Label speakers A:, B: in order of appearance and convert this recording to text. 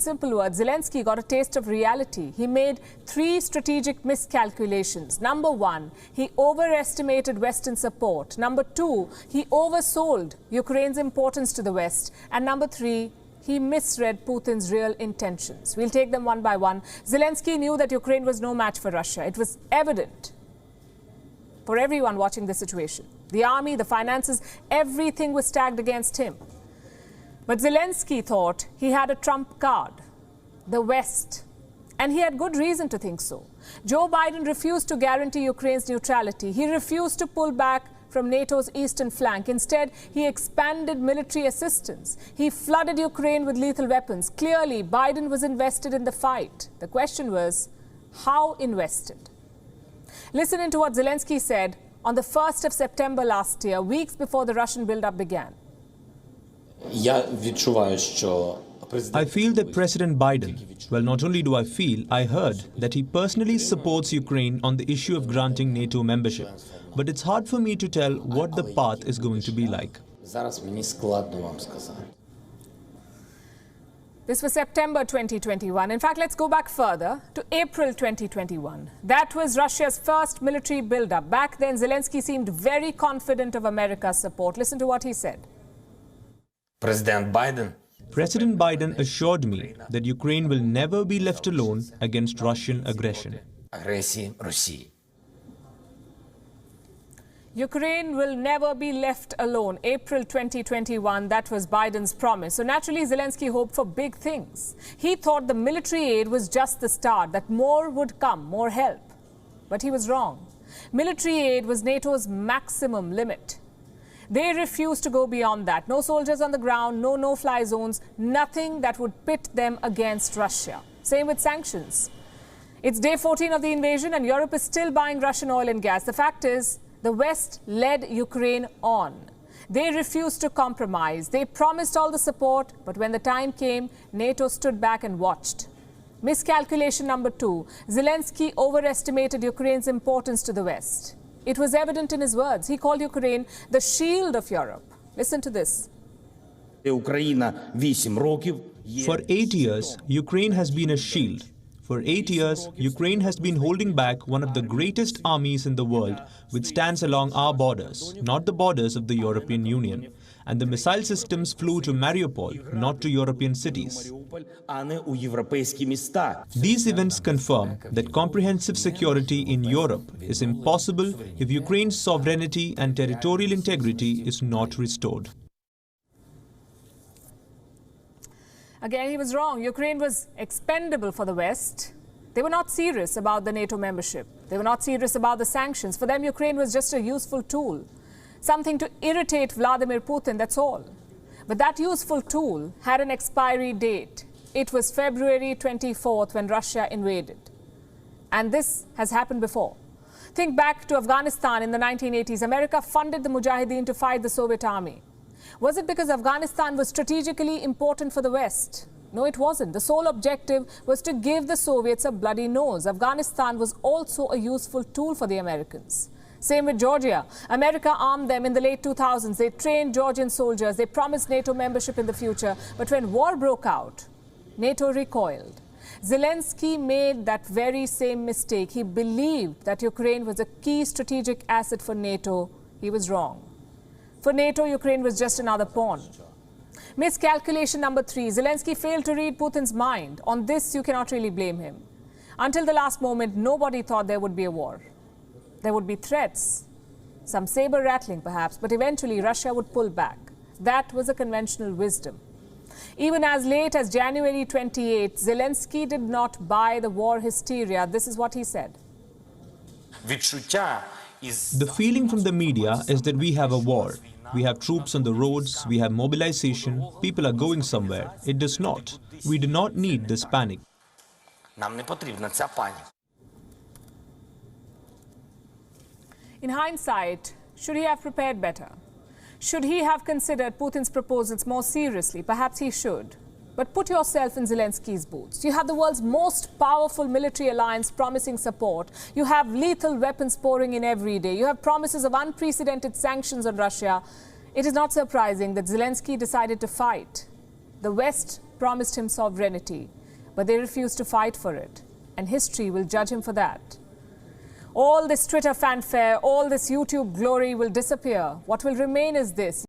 A: Simple words, Zelensky got a taste of reality. He made 3 strategic miscalculations. Number 1, he overestimated Western support. Number 2, he oversold Ukraine's importance to the West. And number 3, he misread Putin's real intentions. We'll take them one by one. Zelensky knew that Ukraine was no match for Russia. It was evident for everyone watching the situation. The army, the finances, everything was stacked against him. But Zelensky thought he had a trump card, the West. And he had good reason to think so. Joe Biden refused to guarantee Ukraine's neutrality. He refused to pull back from NATO's eastern flank. Instead, he expanded military assistance. He flooded Ukraine with lethal weapons. Clearly, Biden was invested in the fight. The question was, how invested? Listen into what Zelensky said on the 1st of September last year, weeks before the Russian buildup began.
B: I feel that President Biden, well, not only do I feel, I heard that he personally supports Ukraine on the issue of granting NATO membership. But it's hard for me to tell what the path is going to be like.
A: This was September 2021. In fact, let's go back further to April 2021. That was Russia's first military buildup. Back then, Zelensky seemed very confident of America's support. Listen to what he said.
B: President Biden assured me that Ukraine will never be left alone against Russian aggression.
A: Ukraine will never be left alone. April 2021, that was Biden's promise. So naturally, Zelensky hoped for big things. He thought the military aid was just the start, that more would come, more help. But he was wrong. Military aid was NATO's maximum limit. They refused to go beyond that. No soldiers on the ground, no no-fly zones, nothing that would pit them against Russia. Same with sanctions. It's day 14 of the invasion and Europe is still buying Russian oil and gas. The fact is, the West led Ukraine on. They refused to compromise. They promised all the support, but when the time came, NATO stood back and watched. Miscalculation number 2, Zelensky overestimated Ukraine's importance to the West. It was evident in his words. He called Ukraine the shield of Europe. Listen to this.
B: For 8 years, Ukraine has been a shield. For 8 years, Ukraine has been holding back one of the greatest armies in the world, which stands along our borders, not the borders of the European Union. And the missile systems flew to Mariupol, not to European cities. These events confirm that comprehensive security in Europe is impossible if Ukraine's sovereignty and territorial integrity is not restored.
A: Again, he was wrong. Ukraine was expendable for the West. They were not serious about the NATO membership. They were not serious about the sanctions. For them, Ukraine was just a useful tool. Something to irritate Vladimir Putin, that's all. But that useful tool had an expiry date. It was February 24th when Russia invaded. And this has happened before. Think back to Afghanistan in the 1980s. America funded the Mujahideen to fight the Soviet army. Was it because Afghanistan was strategically important for the West? No, it wasn't. The sole objective was to give the Soviets a bloody nose. Afghanistan was also a useful tool for the Americans. Same with Georgia. America armed them in the late 2000s. They trained Georgian soldiers. They promised NATO membership in the future. But when war broke out, NATO recoiled. Zelensky made that very same mistake. He believed that Ukraine was a key strategic asset for NATO. He was wrong. For NATO, Ukraine was just another pawn. Miscalculation number 3. Zelensky failed to read Putin's mind. On this, you cannot really blame him. Until the last moment, nobody thought there would be a war. There would be threats, some saber rattling perhaps, but eventually Russia would pull back. That was a conventional wisdom. Even as late as January 28, Zelensky did not buy the war hysteria. This is what he said.
B: The feeling from the media is that we have a war. We have troops on the roads, we have mobilization, people are going somewhere. It does not. We do not need this panic.
A: In hindsight, should he have prepared better? Should he have considered Putin's proposals more seriously? Perhaps he should. But put yourself in Zelensky's boots. You have the world's most powerful military alliance promising support. You have lethal weapons pouring in every day. You have promises of unprecedented sanctions on Russia. It is not surprising that Zelensky decided to fight. The West promised him sovereignty, but they refused to fight for it, and history will judge him for that. All this Twitter fanfare, all this YouTube glory will disappear. What will remain is this.